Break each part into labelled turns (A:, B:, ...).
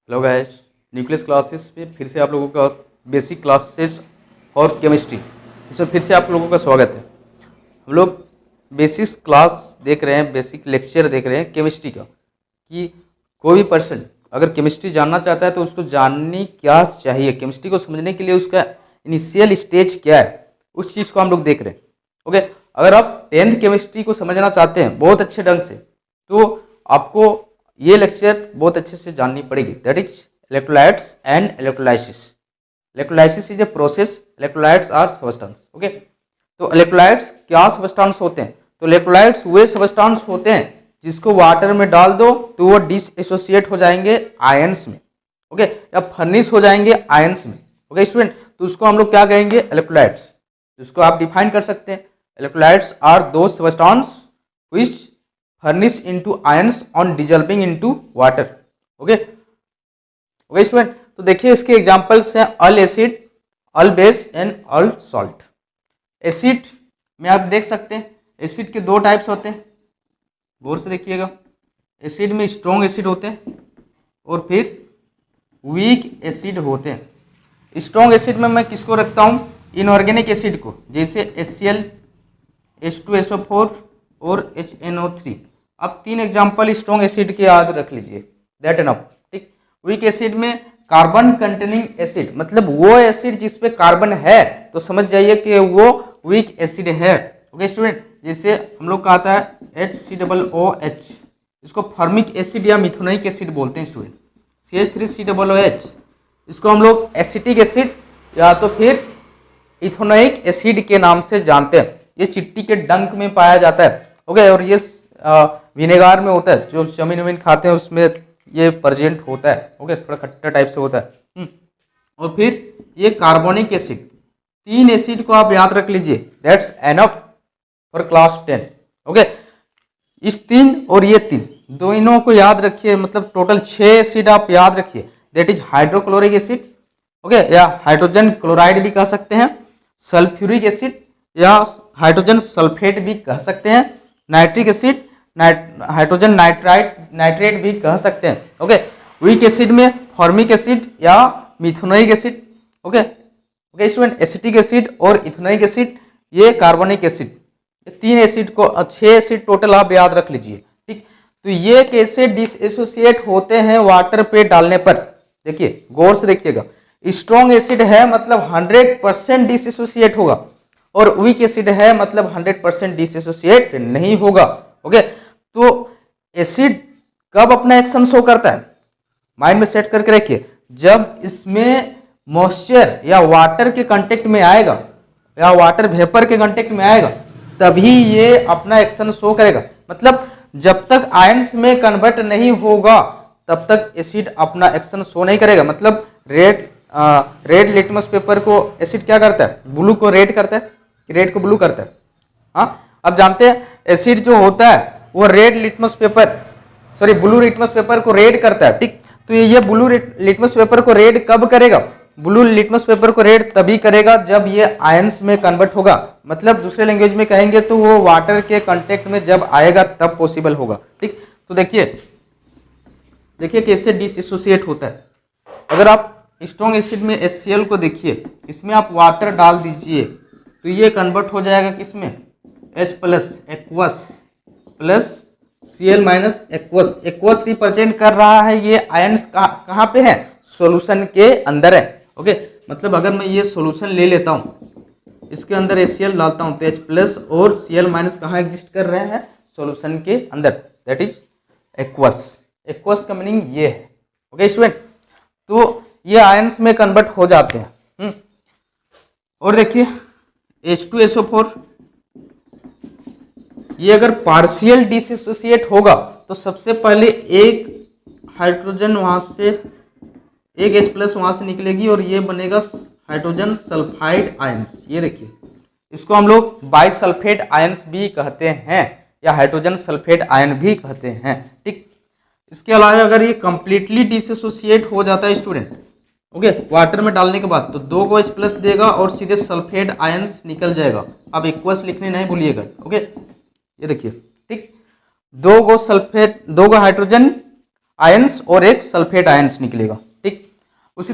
A: Hello guys, nucleus classes पे फिर से आप लोगों का बेसिक क्लासेस और केमिस्ट्री इसमें फिर से आप लोगों का स्वागत है। हम लोग बेसिक क्लास देख रहे हैं, बेसिक लेक्चर देख रहे हैं केमिस्ट्री का कि कोई भी पर्सन अगर केमिस्ट्री जानना चाहता है तो उसको जाननी क्या चाहिए, केमिस्ट्री को समझने के लिए उसका इनिशियल स्टेज क्या है, उस चीज़ को हम लोग देख रहे हैं। ओके, अगर आप 10th केमिस्ट्री को समझना चाहते हैं बहुत अच्छे ढंग से तो आपको ये लेक्चर बहुत अच्छे से जाननी पड़ेगी। That is electrolytes and electrolysis. Electrolysis is a process, electrolytes are substance. Okay, तो इलेक्ट्रोलाइट्स क्या सबस्टेंस होते हैं? तो इलेक्ट्रोलाइट्स वे सबस्टेंस होते हैं जिसको वाटर में डाल दो तो वो डिसएसोसिएट हो जाएंगे आयंस में। ओके, या फर्निश हो जाएंगे आयंस में। ओके स्टूडेंट, तो उसको हम लोग क्या कहेंगे? इलेक्ट्रोलाइट्स। जिसको आप डिफाइन कर सकते हैं, electrolytes are those substances which furnish into ions on dissolving into water। Okay okay student, तो देखिए इसके एग्जांपल्स हैं all acid, all base and all salt. Acid में आप देख सकते हैं एसिड के दो टाइप्स होते हैं, गौर से देखिएगा। एसिड में स्ट्रॉन्ग एसिड होते हैं और फिर वीक एसिड होते हैं। स्ट्रॉन्ग एसिड में मैं किसको रखता हूँ? इनऑर्गेनिक एसिड को, जैसे HCl, H2SO4 और HNO3। अब 3 एग्जाम्पल स्ट्रॉन्ग एसिड के याद रख लीजिए, दैट एनफ। ठीक, वीक एसिड में कार्बन कंटेनिंग एसिड, मतलब वो एसिड जिसपे कार्बन है तो समझ जाइए कि वो वीक एसिड है। ओके स्टूडेंट, जैसे हम लोग कहता है HCOOH, इसको फॉर्मिक एसिड या मिथुनिक एसिड बोलते हैं स्टूडेंट। CH3COOH, इसको हम लोग एसिटिक एसिड या तो फिर इथेनोइक एसिड के नाम से जानते हैं। ये चिट्टी के डंक में पाया जाता है। ओके, और ये विनेगार में होता है, जो चमीन वमीन खाते हैं उसमें ये प्रेजेंट होता है। ओके, थोड़ा खट्टा टाइप से होता है। और फिर ये कार्बोनिक एसिड, 3 एसिड को आप याद रख लीजिए, that's enough for class 10। Okay, इस 3 और ये 3 दोनों को याद रखिए, मतलब टोटल 6 एसिड आप याद रखिए। That is hydrochloric acid, okay, या हाइड्रोजन क्लोराइड भी कह सकते हैं, सल्फ्यूरिक एसिड या हाइड्रोजन सल्फेट भी कह सकते हैं, नाइट्रिक एसिड, हाइड्रोजन नाइट्रेट भी कह सकते हैं। ओके, वीक एसिड में फॉर्मिक एसिड या methanoic acid. Okay okay student, acetic acid और इथेनोइक एसिड, ये कार्बोनिक एसिड, ये 3 एसिड को 6 एसिड टोटल आप याद रख लीजिए। ठीक, तो ये कैसे डिसएसोसिएट होते हैं वाटर पे डालने पर? देखिए गौर से देखिएगा, स्ट्रॉन्ग एसिड है मतलब 100% डिसएसोसिएट होगा, और वीक एसिड है मतलब 100% डिसएसोसिएट नहीं होगा। ओके, तो एसिड कब अपना एक्शन शो करता है? माइंड में सेट करके रखिए, जब इसमें मॉइस्चर या वाटर के कांटेक्ट में आएगा या वाटर वेपर के कांटेक्ट में आएगा तभी ये अपना एक्शन शो करेगा। मतलब जब तक आयंस में कन्वर्ट नहीं होगा तब तक एसिड अपना एक्शन शो नहीं करेगा। मतलब रेड लिटमस पेपर को एसिड क्या करता है? ब्लू को रेड करता है, रेड को ब्लू करता है। हाँ, अब जानते हैं एसिड जो होता है वो red litmus paper, sorry blue litmus paper को रेड करता है। ठीक, तो ये ब्लू लिटमस पेपर को रेड कब करेगा? ब्लू लिटमस पेपर को रेड तभी करेगा जब ये आयंस में कन्वर्ट होगा। मतलब दूसरे लैंग्वेज में कहेंगे तो वो वाटर के कांटेक्ट में जब आएगा तब पॉसिबल होगा। ठीक, तो देखिए कैसे डिसएसोसिएट होता है। अगर आप स्ट्रॉन्ग एसिड में HCl को देखिए, इसमें आप वाटर डाल दीजिए तो ये कन्वर्ट हो जाएगा किसमें? H plus aqueous plus Cl minus aqueous. Aqueous represent कर रहा है ये आयंस कहाँ पे है? सॉल्यूशन के अंदर है। ओके, मतलब अगर मैं ये सॉल्यूशन ले लेता हूँ, इसके अंदर HCl डालता हूँ तो H प्लस और Cl माइनस कहाँ एग्जिस्ट कर रहे हैं? सॉल्यूशन के अंदर, दैट इज एक्वस। एक्वस का मीनिंग ये है। ओके स्टूडेंट, तो ये आयंस में कन्वर्ट हो जाते हैं। और देखिए H2SO4, ये अगर पार्शियल डिसएसोसिएट होगा तो सबसे पहले एक हाइड्रोजन वहां से, एक H प्लस वहां से निकलेगी और ये बनेगा हाइड्रोजन सल्फाइड आयंस। ये देखिए, इसको हम लोग बाइसल्फेट आयंस भी कहते हैं या हाइड्रोजन सल्फेट आयन भी कहते हैं। ठीक, इसके अलावा अगर ये कंप्लीटली डिसएसोसिएट हो जाता है स्टूडेंट, ओके, वाटर में डालने के बाद, तो 2 को H प्लस देगा और सीधे सल्फेट आयंस निकल जाएगा। अब एक्वस लिखने नहीं भूलिएगा। ओके, ये देखिए, ठीक, 2 को हाइड्रोजन आयंस और एक सल्फेट आयंस निकलेगा। ठीक, इसी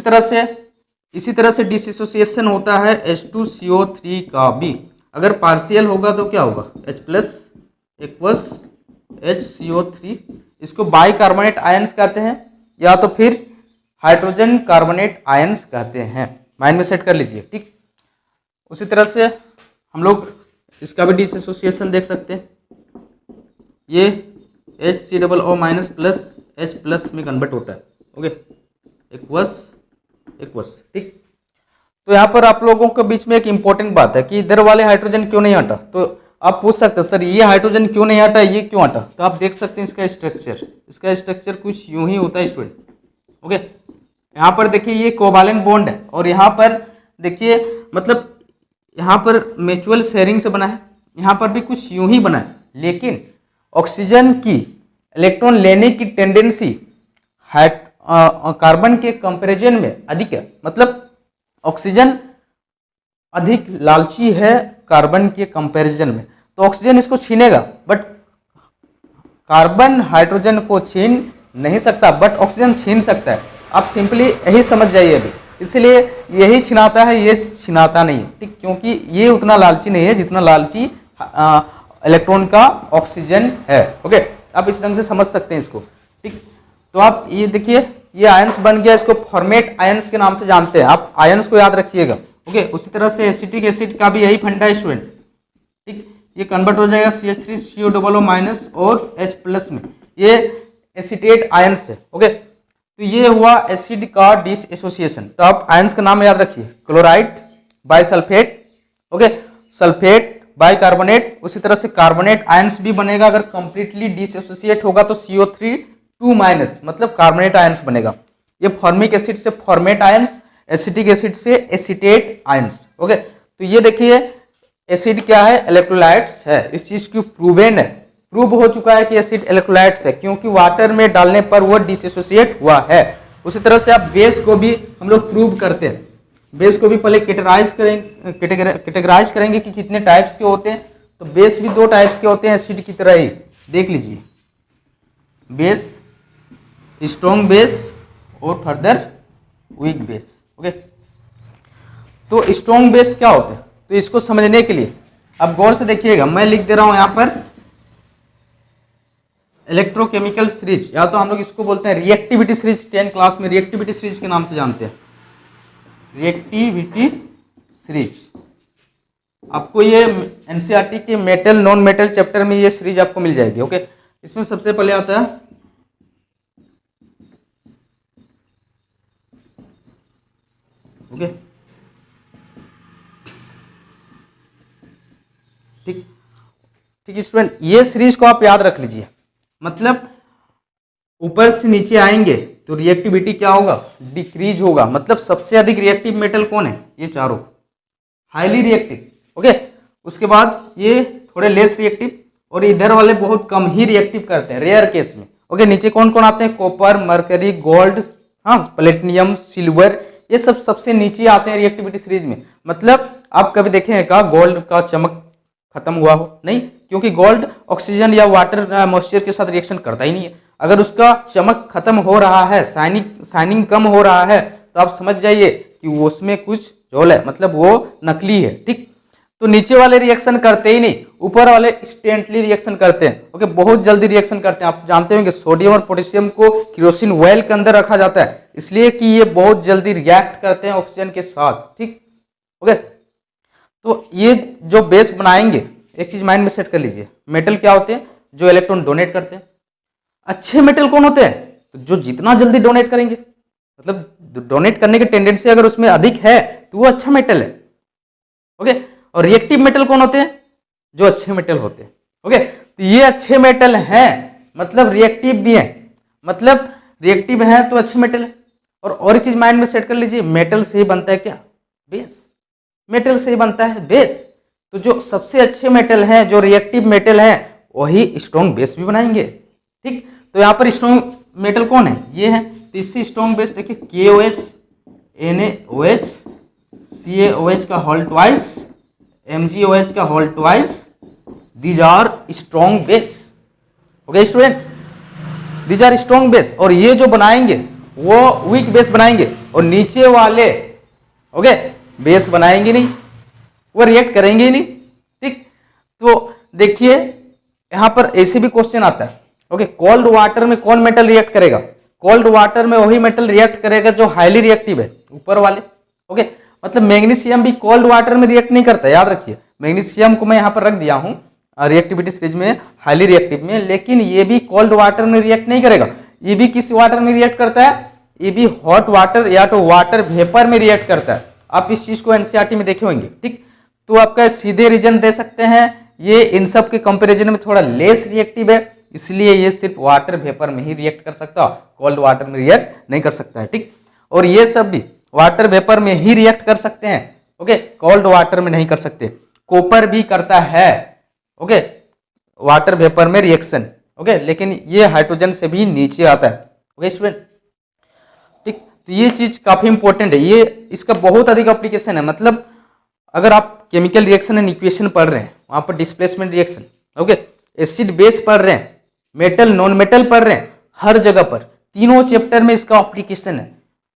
A: तरह से डिसोसिएशन होता है H2CO3 का भी। अगर पार्शियल होगा तो क्या होगा, H प्लस एक्वस HCO3। इसको बाइकार्बोनेट आयंस कहते हैं या तो फिर हाइड्रोजन कार्बोनेट आयंस कहते हैं। माइंड में सेट कर लीजिए। ठीक, उसी तरह से हम लोग इसका भी डिसोसिएशन देख सकते हैं। ये HCOO minus plus H plus में कन्वर्ट होता है। Okay, aqueous. ठीक, तो यहाँ पर आप लोगों के बीच में एक इंपॉर्टेंट बात है कि इधर वाले हाइड्रोजन क्यों नहीं हटा। तो आप पूछ सकते हैं सर ये हाइड्रोजन क्यों नहीं हटा, ये क्यों हटा। तो आप देख सकते हैं इसका स्ट्रक्चर कुछ यूं ही होता है स्टूडेंट। ओके, यहाँ पर देखिए ये कोवालेंट बॉन्ड है और यहाँ पर देखिए मतलब यहाँ पर म्यूचुअल शेयरिंग से बना है, यहाँ पर भी कुछ यूं ही बना है, लेकिन ऑक्सीजन की इलेक्ट्रॉन लेने की टेंडेंसी कार्बन के कंपैरिजन में अधिक है। मतलब ऑक्सीजन अधिक लालची है कार्बन के कंपैरिजन में, तो ऑक्सीजन इसको छीनेगा, बट कार्बन हाइड्रोजन को छीन नहीं सकता, बट ऑक्सीजन छीन सकता है। आप सिंपली यही समझ जाइए अभी। इसलिए यही छिनाता है, ये छिनाता नहीं है। ठीक, क्योंकि ये उतना लालची नहीं है जितना लालची इलेक्ट्रॉन का ऑक्सीजन है। ओके, आप इस ढंग से समझ सकते हैं इसको। ठीक, तो आप ये देखिए ये आयंस बन गया, इसको फॉर्मेट आयंस के नाम से जानते हैं। आप आयंस को याद रखिएगा। ओके, उसी तरह से एसिटिक एसिड का भी यही फंडा है स्टूडेंट। ठीक, ये कन्वर्ट हो जाएगा CH3CO माइनस और H प्लस में, ये एसिटेट आयंस है। ओके, तो ये हुआ एसिड का डिसएसोसिएशन। तो आप आयंस का नाम याद रखिए, chloride bisulphate, okay, sulphate bicarbonate. उसी तरह से कार्बोनेट आयंस भी बनेगा। अगर कंप्लीटली डिसएसोसिएट होगा तो CO3 2 माइनस मतलब कार्बोनेट आयंस बनेगा। ये फॉर्मिक एसिड से फॉर्मेट आयंस, एसिटिक एसिड से एसिटेट आयंस। ओके, तो ये देखिए एसिड क्या है, इलेक्ट्रोलाइट्स है। इस चीज की प्रूवन है, प्रूव हो चुका है कि एसिड इलेक्ट्रोलाइट्स है, क्योंकि वाटर में डालने पर वो डिसएसोसिएट हुआ है। उसी तरह से आप बेस को भी हम लोग प्रूव करते हैं। बेस को भी पहले कैटेगराइज करेंगे कि कितने टाइप्स के होते हैं। तो बेस भी 2 टाइप्स के होते हैं एसिड की तरह ही। देख लीजिए, बेस, स्ट्रॉन्ग बेस और फर्दर वीक बेस। ओके, तो स्ट्रॉन्ग बेस क्या होते हैं, तो इसको समझने के लिए अब गौर से देखिएगा। मैं लिख दे रहा हूं यहां पर इलेक्ट्रोकेमिकल सीरीज, या तो हम लोग इसको बोलते हैं रिएक्टिविटी सीरीज। 10 क्लास में रिएक्टिविटी सीरीज के नाम से जानते हैं, रिएक्टिविटी सीरीज। आपको ये एनसीईआरटी के मेटल नॉन मेटल चैप्टर में ये सीरीज आपको मिल जाएगी। ओके, इसमें सबसे पहले आता है ओके, ठीक स्टूडेंट, ये सीरीज को आप याद रख लीजिए। मतलब ऊपर से नीचे आएंगे तो रिएक्टिविटी क्या होगा, डिक्रीज होगा। मतलब सबसे अधिक रिएक्टिव मेटल कौन है, ये चारों, हाईली रिएक्टिव। ओके, उसके बाद ये थोड़े लेस रिएक्टिव, और इधर वाले बहुत कम ही रिएक्टिव करते हैं रेयर केस में। ओके, नीचे कौन कौन आते हैं, कॉपर, मरकरी, गोल्ड, हाँ, प्लेटिनियम, सिल्वर, ये सब सबसे नीचे आते हैं रिएक्टिविटी सीरीज में। मतलब आप कभी देखें का गोल्ड का चमक खत्म हुआ हो, नहीं, क्योंकि गोल्ड ऑक्सीजन या वाटर मॉइस्चर के साथ रिएक्शन करता ही नहीं है। अगर उसका चमक खत्म हो रहा है, शाइनिंग कम हो रहा है, तो आप समझ जाइए कि वो उसमें कुछ झोल है, मतलब वो नकली है। ठीक, तो नीचे वाले रिएक्शन करते ही नहीं, ऊपर वाले इंस्टेंटली रिएक्शन करते हैं। ओके, बहुत जल्दी रिएक्शन करते हैं। आप जानते होंगे सोडियम और पोटेशियम को केरोसिन ऑयल के अंदर रखा जाता है, इसलिए कि ये बहुत जल्दी रिएक्ट करते हैं ऑक्सीजन के साथ। ठीक, ओके, तो ये जो बेस बनाएंगे, एक चीज माइंड में सेट कर लीजिए, मेटल क्या होते हैं, जो इलेक्ट्रॉन डोनेट करते हैं। अच्छे मेटल कौन होते हैं, तो जो जितना जल्दी डोनेट करेंगे, मतलब डोनेट करने की टेंडेंसी अगर उसमें अधिक है तो वो अच्छा मेटल है। ओके, और रिएक्टिव मेटल कौन होते हैं, जो अच्छे मेटल होते हैं। ओके, तो ये अच्छे मेटल हैं, मतलब रिएक्टिव भी हैं, मतलब रिएक्टिव है तो अच्छे मेटल है। और एक चीज माइंड में सेट कर लीजिए, मेटल से ही बनता है क्या, बेस, मेटल से ही बनता है बेस। तो जो सबसे अच्छे मेटल हैं, जो रिएक्टिव मेटल हैं, वही स्ट्रॉन्ग बेस भी बनाएंगे। ठीक, तो यहाँ पर स्ट्रॉन्ग मेटल कौन है, ये है। तो इससे स्ट्रॉन्ग बेस देखिए KOH, NaOH, CaOH का होल ट्वाइस, MgOH का whole twice, these are strong base. Okay student, these are strong base, और ये जो बनाएंगे वो वीक बेस बनाएंगे, और नीचे वाले ओके बेस बनाएंगे नहीं, वो रिएक्ट करेंगे ही नहीं। ठीक, तो देखिए यहां पर ऐसे भी क्वेश्चन आता है। ओके, कोल्ड वाटर में कौन मेटल रिएक्ट करेगा? कोल्ड वाटर में वही मेटल रिएक्ट करेगा जो हाईली रिएक्टिव है, ऊपर वाले। ओके, मतलब मैग्नीशियम भी कोल्ड वाटर में रिएक्ट नहीं करता, याद रखिए। मैग्नीशियम को मैं यहां पर रख दिया हूं रिएक्टिविटी सीरीज में, हाईली रिएक्टिव में, लेकिन ये भी कोल्ड वाटर में रिएक्ट नहीं करेगा। ये भी किस वाटर में रिएक्ट करता है? ये भी हॉट वाटर या तो वाटर वेपर में रिएक्ट करता है। आप इस चीज को एनसीईआरटी में देखे होंगे। ठीक, तो आपका सीधे रीजन दे सकते हैं, ये इन सब के कंपैरिजन में थोड़ा लेस रिएक्टिव है, इसलिए ये सिर्फ वाटर वेपर में ही रिएक्ट कर सकता है, कोल्ड वाटर में रिएक्ट नहीं कर सकता है। ठीक, और ये सब भी वाटर वेपर में ही रिएक्ट कर सकते हैं। ओके, कोल्ड वाटर में नहीं कर सकते। कॉपर भी करता है ओके वाटर वेपर में रिएक्शन, ओके, लेकिन ये हाइड्रोजन से भी नीचे आता है। ओके स्टूडेंट, ठीक, तो ये चीज काफी इंपॉर्टेंट है, ये इसका बहुत अधिक एप्लीकेशन है। मतलब अगर आप केमिकल रिएक्शन एंड इक्वेशन पढ़ रहे हैं, वहां पर displacement reaction, okay, acid base पढ़ रहे हैं, मेटल नॉन मेटल पढ़ रहे हैं, हर जगह पर तीनों चैप्टर में इसका एप्लीकेशन है।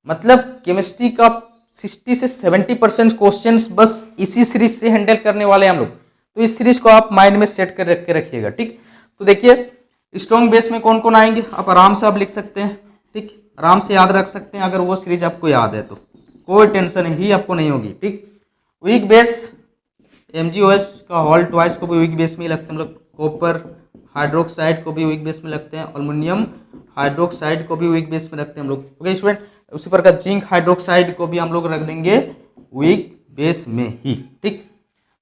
A: मतलब केमिस्ट्री का 60 से 70% क्वेश्चंस बस इसी सीरीज से हैंडल करने वाले हैं हम लोग। तो इस सीरीज को आप माइंड में सेट कर रख के रखिएगा। ठीक, तो देखिए स्ट्रॉन्ग बेस में कौन कौन आएंगे, आप आराम से आप लिख सकते हैं। ठीक, आराम से याद रख सकते हैं, अगर वो सीरीज आपको याद है तो कोई टेंशन ही आपको नहीं होगी। ठीक, वीक बेस MgOH का हॉल ट्वाइस को भी वीक बेस में ही लगते हैं हम लोग, कॉपर हाइड्रोक्साइड को भी वीक बेस में लगते हैं, एल्युमिनियम हाइड्रोक्साइड को भी वीक बेस में रखते हैं हम लोग। ओके स्टूडेंट, उसी प्रकार जिंक हाइड्रोक्साइड को भी हम लोग रख देंगे वीक बेस में ही। ठीक,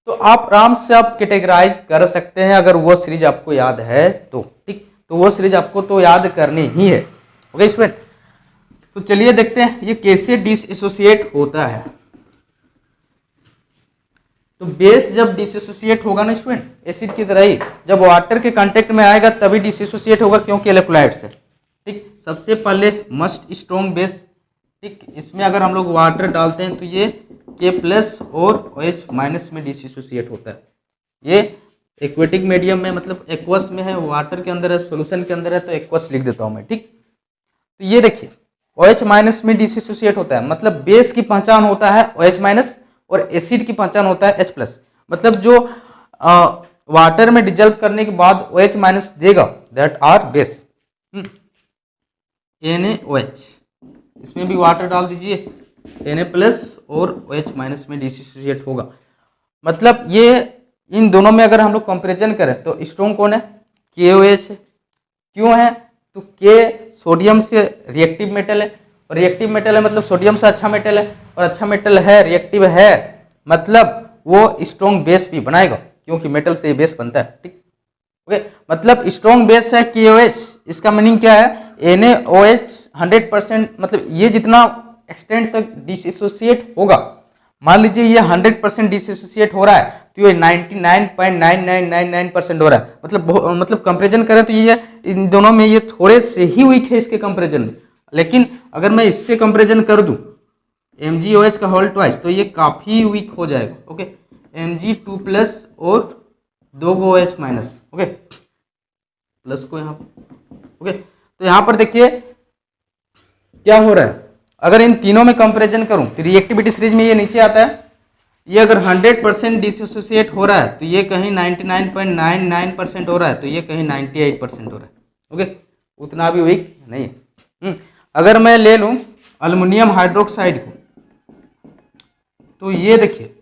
A: तो आप आराम से आप कैटेगराइज कर सकते हैं अगर वो सीरीज आपको याद है तो। ठीक, तो वो सीरीज आपको तो याद करनी ही है। ओके स्टूडेंट, तो चलिए देखते हैं ये कैसे डिसएसोसिएट होता है। तो बेस जब डिसएसोसिएट होगा ना स्टूडेंट, एसिड की तरह ही, जब वाटर के कांटेक्ट में आएगा तभी डिसएसोसिएट होगा, क्योंकि इलेक्ट्रोलाइट्स है। ठीक, सबसे पहले मस्ट स्ट्रॉन्ग बेस। ठीक, इसमें अगर हम लोग वाटर डालते हैं तो ये K+ और OH- में डिसएसोसिएट होता है। ये एक्वेटिक मीडियम में, मतलब एक्वस में है, वाटर के अंदर है, सॉल्यूशन के अंदर है, तो एक्वस लिख देता हूं मैं। ठीक, तो ये देखिए OH- में डिसएसोसिएट होता है, मतलब बेस की पहचान होता है OH- और एसिड की पहचान होता है H+। मतलब जो वाटर में डिजल्व करने के बाद OH- देगा दैट आर बेस। NaOH, इसमें भी वाटर डाल दीजिए, Na+ और OH- में डिसोसिएट होगा। मतलब ये इन दोनों में अगर हम लोग कंपैरिजन करें तो स्ट्रॉन्ग कौन है? KOH है। क्यों है? तो K सोडियम से रिएक्टिव मेटल है, और रिएक्टिव मेटल है मतलब सोडियम से अच्छा मेटल है, और अच्छा मेटल है, रिएक्टिव है, मतलब वो स्ट्रॉन्ग बेस भी बनाएगा, क्योंकि मेटल से बेस बनता है। ठीक, ओके, मतलब स्ट्रॉन्ग बेस है KOH। इसका मीनिंग क्या है? NaOH 100%, मतलब ये जितना एक्सटेंट तक डिसोसिएट होगा, मान लीजिए ये 100% डिसोसिएट हो रहा है, तो ये 99.9999% हो रहा है। मतलब कंपैरिजन करें तो ये इन दोनों में ये थोड़े से ही वीक है इसके कंपैरिजन में। लेकिन अगर मैं इससे कंपैरिजन कर दूं MgOH का होल ट्वाइस, तो ये काफी वीक हो जाएगा। ओके, Mg2+ और 2 OH-, ओके, प्लस को यहाँ ओके, तो यहाँ पर देखिए क्या हो रहा है। अगर इन तीनों में कंपैरिजन करूं तो रिएक्टिविटी सीरीज में ये नीचे आता है, ये अगर 100% डिसोसिएट हो रहा है तो ये कहीं 99.99% हो रहा है, तो ये कहीं 98% हो रहा है। ओके, उतना भी वीक नहीं है। अगर मैं ले लूं एल्युमिनियम हाइड्रोक्साइड को, तो ये देखिए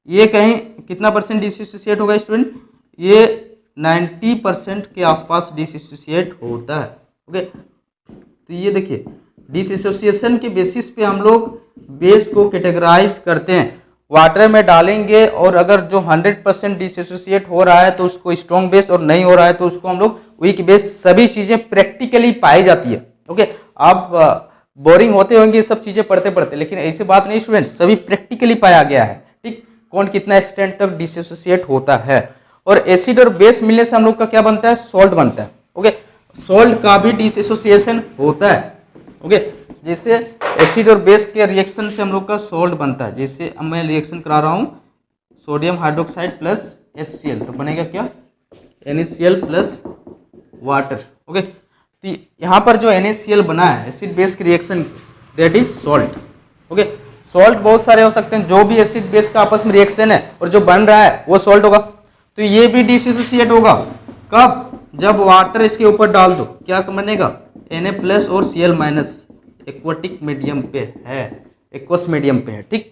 A: ये कहीं कितना परसेंट डिसोसिएट होगा स्टूडेंट? ये 90% के आसपास डिसोसिएट होता है। ओके, तो ये देखिए डिसोसिएशन के बेसिस पे हम लोग बेस को कैटेगराइज करते हैं। वाटर में डालेंगे और अगर जो 100% डिसोसिएट हो रहा है तो उसको स्ट्रॉन्ग बेस, और नहीं हो रहा है तो उसको हम लोग वीक बेस। सभी चीजें प्रैक्टिकली पाई जाती है। ओके, आप बोरिंग होते होंगे ये सब चीजें पढ़ते पढ़ते, लेकिन ऐसी बात नहीं स्टूडेंट, सभी प्रैक्टिकली पाया गया है। ठीक, कौन कितना एक्सटेंट तक डिसोसिएट होता है। और एसिड और बेस मिलने से हम लोग का क्या बनता है? सॉल्ट बनता है। ओके, सॉल्ट का भी डिसोसिएशन होता है। ओके, जैसे एसिड और बेस के रिएक्शन से हम लोग का सॉल्ट बनता है। जैसे अब मैं रिएक्शन करा रहा हूँ सोडियम हाइड्रोक्साइड प्लस HCl, तो बनेगा क्या? NaCl plus water. ओके, तो यहाँ पर जो NaCl बना है एसिड बेस की reaction, that is salt. Okay, salt बहुत सारे हो सकते हैं, जो भी एसिड बेस का आपस में रिएक्शन है और जो बन रहा है वो सॉल्ट होगा। तो ये भी डिसोसिएट होगा कब, जब वाटर इसके ऊपर डाल दो, क्या बनेगा Na+ और Cl- एक्वाटिक मीडियम पे है, एक्वस मीडियम पे है। ठीक,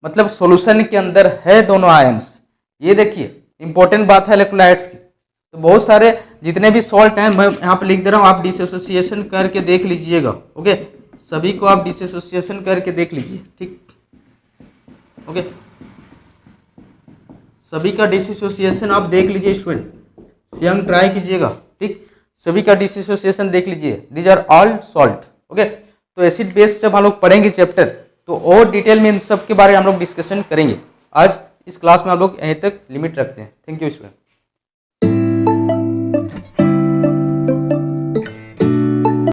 A: मतलब सॉल्यूशन के अंदर है दोनों आयंस। ये देखिए इंपॉर्टेंट बात है इलेक्ट्रोलाइट्स की। तो बहुत सारे जितने भी सॉल्ट हैं मैं यहाँ पे लिख दे रहा हूँ, आप डिसोसिएशन करके देख लीजिएगा। ओके, सभी को आप डिसोसिएशन करके देख लीजिए। ठीक, ओके, सभी का डिसोसिएशन आप देख लीजिए स्टूडेंट, स्वयं ट्राई कीजिएगा। ठीक, सभी का डिसोसिएशन देख लीजिए, these are all salt. Okay, तो एसिड बेस जब हम लोग पढ़ेंगे चैप्टर, तो और डिटेल में इन सब के बारे में हम लोग डिस्कशन करेंगे। आज इस क्लास में हम लोग यहीं तक लिमिट रखते हैं। Thank you student.